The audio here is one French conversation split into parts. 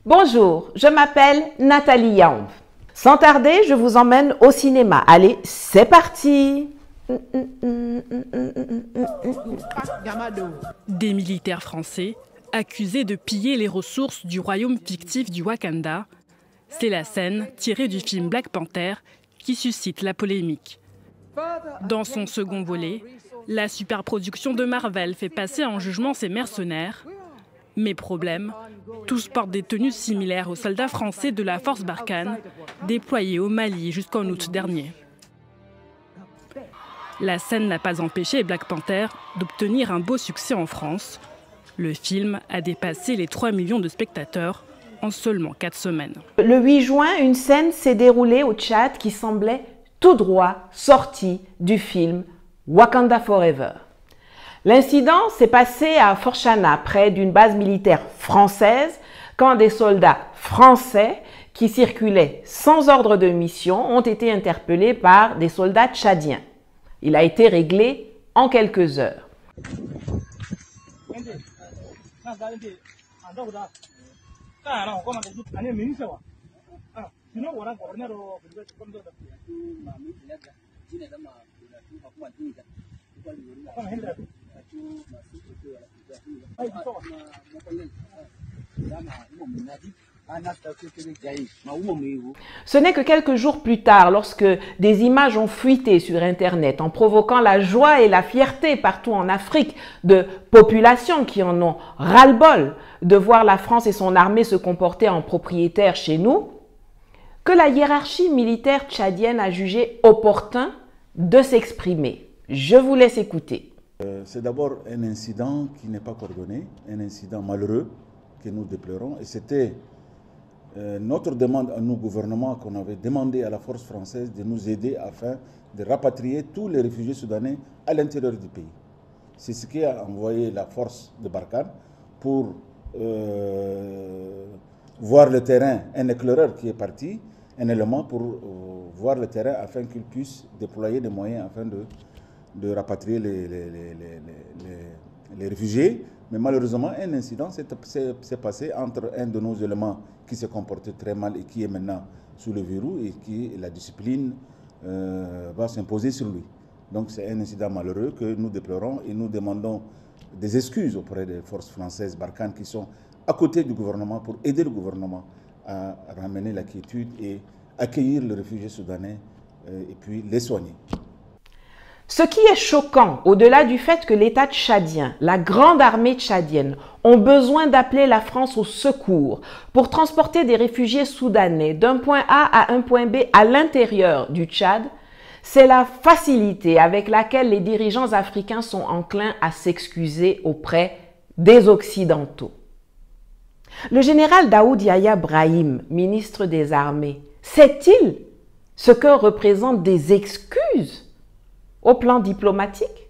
Bonjour, je m'appelle Nathalie Yaomb. Sans tarder, je vous emmène au cinéma. Allez, c'est parti! Des militaires français accusés de piller les ressources du royaume fictif du Wakanda. C'est la scène tirée du film Black Panther qui suscite la polémique. Dans son second volet, la superproduction de Marvel fait passer en jugement ses mercenaires. Mais problème, tous portent des tenues similaires aux soldats français de la force Barkhane, déployés au Mali jusqu'en août dernier. La scène n'a pas empêché Black Panther d'obtenir un beau succès en France. Le film a dépassé les 3 millions de spectateurs en seulement 4 semaines. Le 8 juin, une scène s'est déroulée au Tchad qui semblait tout droit sortie du film Wakanda Forever. L'incident s'est passé à Forchana, près d'une base militaire française, quand des soldats français qui circulaient sans ordre de mission ont été interpellés par des soldats tchadiens. Il a été réglé en quelques heures. Ce n'est que quelques jours plus tard, lorsque des images ont fuité sur Internet en provoquant la joie et la fierté partout en Afrique de populations qui en ont ras-le-bol de voir la France et son armée se comporter en propriétaires chez nous, que la hiérarchie militaire tchadienne a jugé opportun de s'exprimer. Je vous laisse écouter. C'est d'abord un incident qui n'est pas coordonné, un incident malheureux que nous déplorons. Et c'était notre demande à nous, gouvernement, qu'on avait demandé à la force française de nous aider afin de rapatrier tous les réfugiés soudanais à l'intérieur du pays. C'est ce qui a envoyé la force de Barkhane pour voir le terrain, un éclaireur qui est parti, un élément pour voir le terrain afin qu'il puisse déployer des moyens afin de rapatrier les réfugiés. Mais malheureusement, un incident s'est passé entre un de nos éléments qui s'est comporté très mal et qui est maintenant sous le verrou et qui la discipline va s'imposer sur lui. Donc c'est un incident malheureux que nous déplorons et nous demandons des excuses auprès des forces françaises Barkhane qui sont à côté du gouvernement pour aider le gouvernement à ramener la quiétude et accueillir les réfugiés soudanais et puis les soigner. Ce qui est choquant, au-delà du fait que l'État tchadien, la grande armée tchadienne, ont besoin d'appeler la France au secours pour transporter des réfugiés soudanais d'un point A à un point B à l'intérieur du Tchad, c'est la facilité avec laquelle les dirigeants africains sont enclins à s'excuser auprès des Occidentaux. Le général Daoud Yahya Brahim, ministre des Armées, sait-il ce que représentent des excuses au plan diplomatique?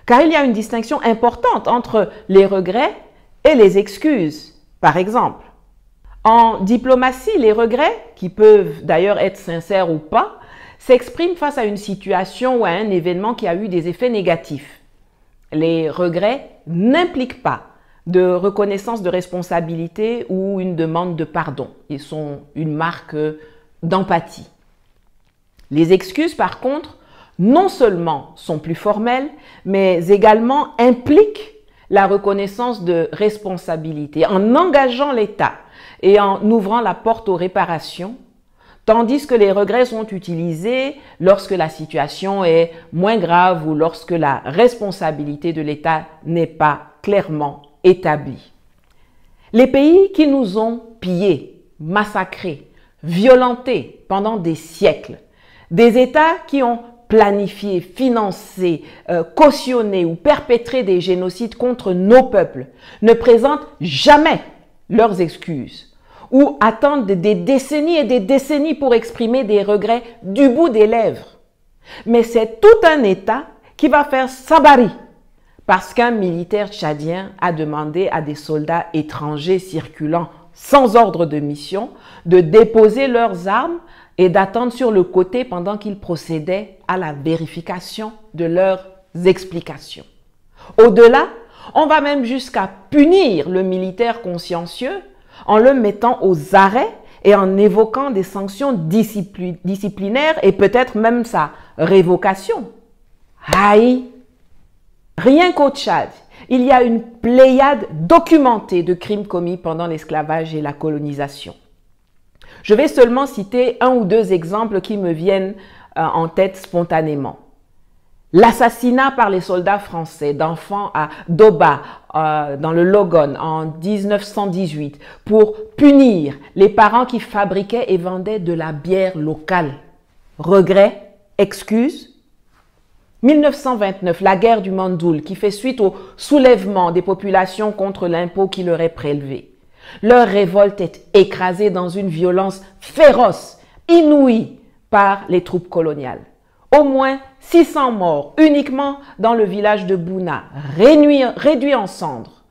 Car il y a une distinction importante entre les regrets et les excuses. Par exemple, en diplomatie, les regrets, qui peuvent d'ailleurs être sincères ou pas, s'expriment face à une situation ou à un événement qui a eu des effets négatifs. Les regrets n'impliquent pas de reconnaissance de responsabilité ou une demande de pardon. Ils sont une marque d'empathie. Les excuses, par contre, non seulement sont plus formelles, mais également impliquent la reconnaissance de responsabilité en engageant l'État et en ouvrant la porte aux réparations, tandis que les regrets sont utilisés lorsque la situation est moins grave ou lorsque la responsabilité de l'État n'est pas clairement établie. Les pays qui nous ont pillés, massacrés, violentés pendant des siècles, des États qui ont planifié, financé, cautionné ou perpétré des génocides contre nos peuples ne présentent jamais leurs excuses ou attendent des décennies et des décennies pour exprimer des regrets du bout des lèvres. Mais c'est tout un État qui va faire sabari parce qu'un militaire tchadien a demandé à des soldats étrangers circulant sans ordre de mission de déposer leurs armes et d'attendre sur le côté pendant qu'ils procédaient à la vérification de leurs explications. Au-delà, on va même jusqu'à punir le militaire consciencieux en le mettant aux arrêts et en évoquant des sanctions disciplinaires et peut-être même sa révocation. Aïe! Rien qu'au Tchad, il y a une pléiade documentée de crimes commis pendant l'esclavage et la colonisation. Je vais seulement citer un ou deux exemples qui me viennent en tête spontanément. L'assassinat par les soldats français d'enfants à Doba, dans le Logon, en 1918, pour punir les parents qui fabriquaient et vendaient de la bière locale. Regret, excuse. 1929, la guerre du Mandoul, qui fait suite au soulèvement des populations contre l'impôt qui leur est prélevé. Leur révolte est écrasée dans une violence féroce, inouïe par les troupes coloniales. Au moins 600 morts uniquement dans le village de Bouna, réduit en cendres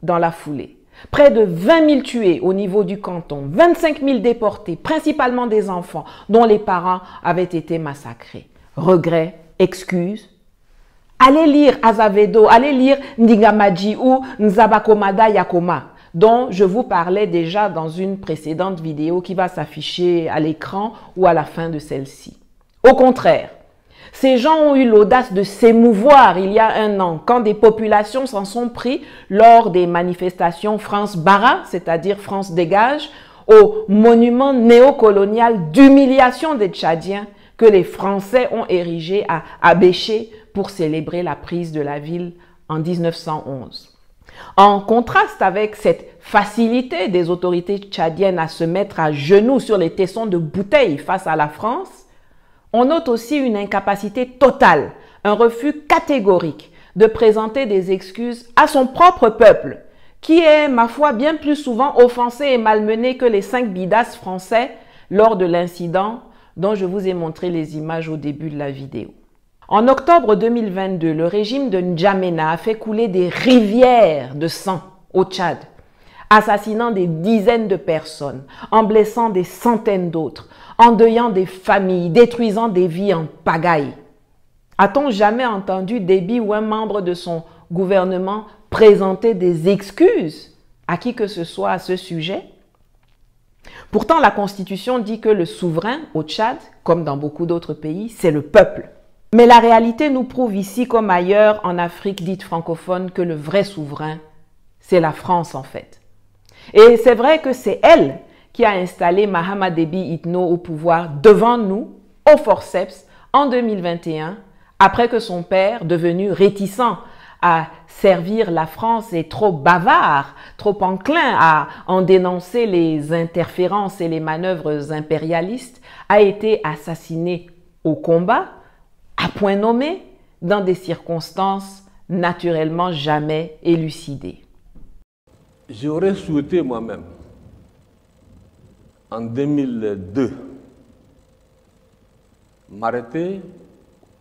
dans la foulée. Près de 20 000 tués au niveau du canton, 25 000 déportés, principalement des enfants dont les parents avaient été massacrés. Regrets, excuses. Allez lire Azavedo, allez lire Ndingamadji ou Nzabakomada Yakoma, dont je vous parlais déjà dans une précédente vidéo qui va s'afficher à l'écran ou à la fin de celle-ci. Au contraire, ces gens ont eu l'audace de s'émouvoir il y a un an quand des populations s'en sont pris lors des manifestations France Bara, c'est-à-dire France Dégage, au monument néocolonial d'humiliation des Tchadiens que les Français ont érigé à Abéché pour célébrer la prise de la ville en 1911. En contraste avec cette facilité des autorités tchadiennes à se mettre à genoux sur les tessons de bouteilles face à la France, on note aussi une incapacité totale, un refus catégorique de présenter des excuses à son propre peuple, qui est, ma foi, bien plus souvent offensé et malmené que les 5 bidas français lors de l'incident dont je vous ai montré les images au début de la vidéo. En octobre 2022, le régime de N'Djamena a fait couler des rivières de sang au Tchad, assassinant des dizaines de personnes, en blessant des centaines d'autres, endeuillant des familles, détruisant des vies en pagaille. A-t-on jamais entendu Déby ou un membre de son gouvernement présenter des excuses à qui que ce soit à ce sujet? Pourtant, la Constitution dit que le souverain au Tchad, comme dans beaucoup d'autres pays, c'est le peuple. Mais la réalité nous prouve ici comme ailleurs en Afrique dite francophone que le vrai souverain, c'est la France en fait. Et c'est vrai que c'est elle qui a installé Mahama Déby Itno au pouvoir devant nous, au forceps, en 2021, après que son père, devenu réticent à servir la France et trop bavard, trop enclin à en dénoncer les interférences et les manœuvres impérialistes, a été assassiné au combat, à point nommé, dans des circonstances naturellement jamais élucidées. J'aurais souhaité moi-même, en 2002, m'arrêter,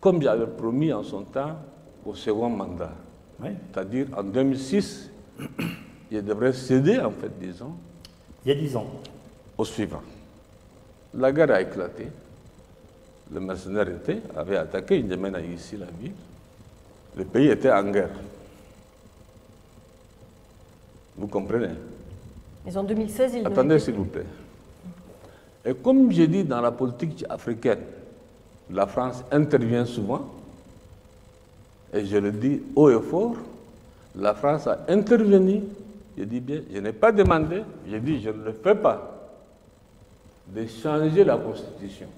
comme j'avais promis en son temps, au second mandat. Oui. C'est-à-dire, en 2006, je devrais céder, en fait, disons. Il y a 10 ans. Au suivant. La guerre a éclaté. Le mercenaire avait attaqué N'Djamena ici, la ville. Le pays était en guerre. Vous comprenez? Mais en 2016, il Attendez, s'il vous plaît. Et comme j'ai dit dans la politique africaine, la France intervient souvent, et je le dis haut et fort, la France a intervenu, je dis bien, je n'ai pas demandé, je dis je ne le fais pas, de changer la Constitution.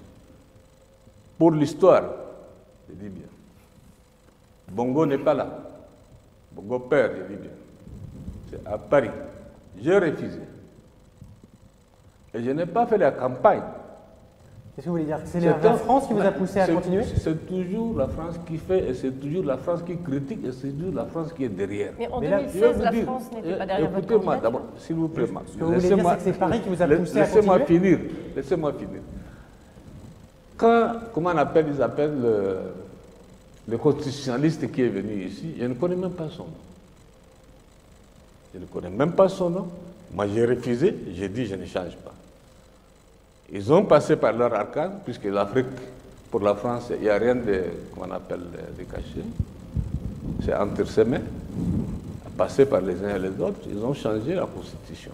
Pour l'histoire, je dis bien. Bongo n'est pas là. Bongo père, je dis bien. C'est à Paris. J'ai refusé. Et je n'ai pas fait la campagne. Qu'est-ce que vous voulez dire? C'est la France qui vous a poussé à continuer? C'est toujours la France qui fait, et c'est toujours la France qui critique, et c'est toujours la France qui est derrière. Mais en 2016, la France n'était pas derrière votre candidature. Écoutez-moi d'abord, s'il vous plaît. Ce que vous voulez dire, c'est que c'est Paris qui vous a poussé à continuer? Laissez-moi finir. Quand, comment ils appellent le constitutionnaliste qui est venu ici, je ne connais même pas son nom. Je ne connais même pas son nom. Moi, j'ai refusé, j'ai dit je ne change pas. Ils ont passé par leur arcade, puisque l'Afrique, pour la France, il n'y a rien de, comment on appelle, de caché. C'est entre ses mains. Passé par les uns et les autres, ils ont changé la Constitution.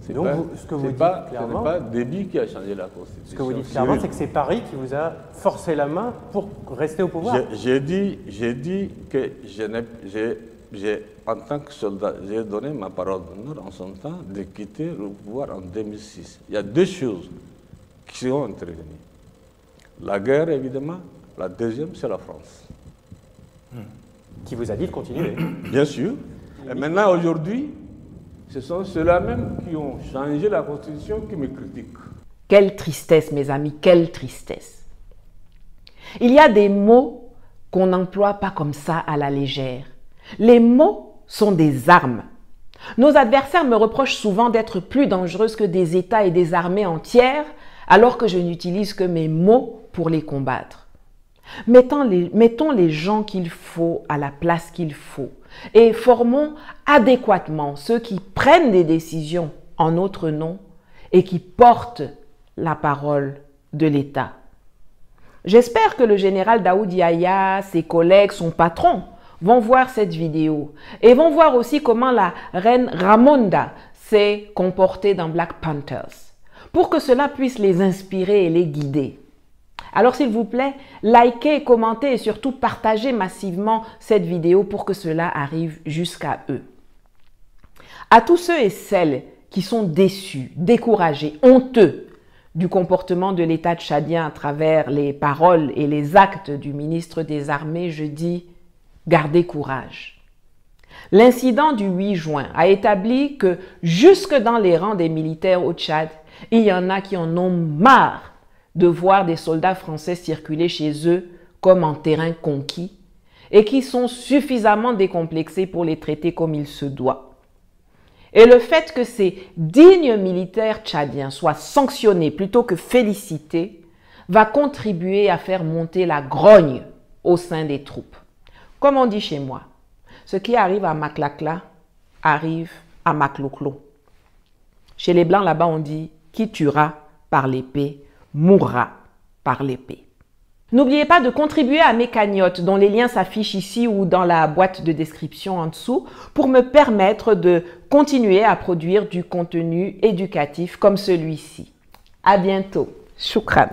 Donc, ce que vous dites clairement, ce n'est pas Déby qui a changé la Constitution. Ce que vous dites clairement, c'est que c'est Paris qui vous a forcé la main pour rester au pouvoir. J'ai dit que en tant que soldat, j'ai donné ma parole d'honneur en son temps de quitter le pouvoir en 2006. Il y a deux choses qui sont intervenues. La guerre, évidemment. La deuxième, c'est la France. Qui vous a dit de continuer. Bien sûr. Et maintenant, aujourd'hui, ce sont ceux-là même qui ont changé la Constitution qui me critiquent. Quelle tristesse, mes amis, quelle tristesse. Il y a des mots qu'on n'emploie pas comme ça à la légère. Les mots sont des armes. Nos adversaires me reprochent souvent d'être plus dangereuse que des États et des armées entières, alors que je n'utilise que mes mots pour les combattre. Mettons les gens qu'il faut à la place qu'il faut et formons adéquatement ceux qui prennent des décisions en notre nom et qui portent la parole de l'État. J'espère que le général Daoud Yahya, ses collègues, son patron vont voir cette vidéo et vont voir aussi comment la reine Ramonda s'est comportée dans Black Panthers pour que cela puisse les inspirer et les guider. Alors s'il vous plaît, likez, commentez et surtout partagez massivement cette vidéo pour que cela arrive jusqu'à eux. À tous ceux et celles qui sont déçus, découragés, honteux du comportement de l'État tchadien à travers les paroles et les actes du ministre des Armées, je dis gardez courage. L'incident du 8 juin a établi que jusque dans les rangs des militaires au Tchad, il y en a qui en ont marre de voir des soldats français circuler chez eux comme en terrain conquis et qui sont suffisamment décomplexés pour les traiter comme il se doit. Et le fait que ces dignes militaires tchadiens soient sanctionnés plutôt que félicités va contribuer à faire monter la grogne au sein des troupes. Comme on dit chez moi, ce qui arrive à Maklakla arrive à Makloklo. Chez les Blancs, là-bas, on dit « qui tuera par l'épée mourra par l'épée ». N'oubliez pas de contribuer à mes cagnottes dont les liens s'affichent ici ou dans la boîte de description en dessous pour me permettre de continuer à produire du contenu éducatif comme celui-ci. À bientôt. Shukran.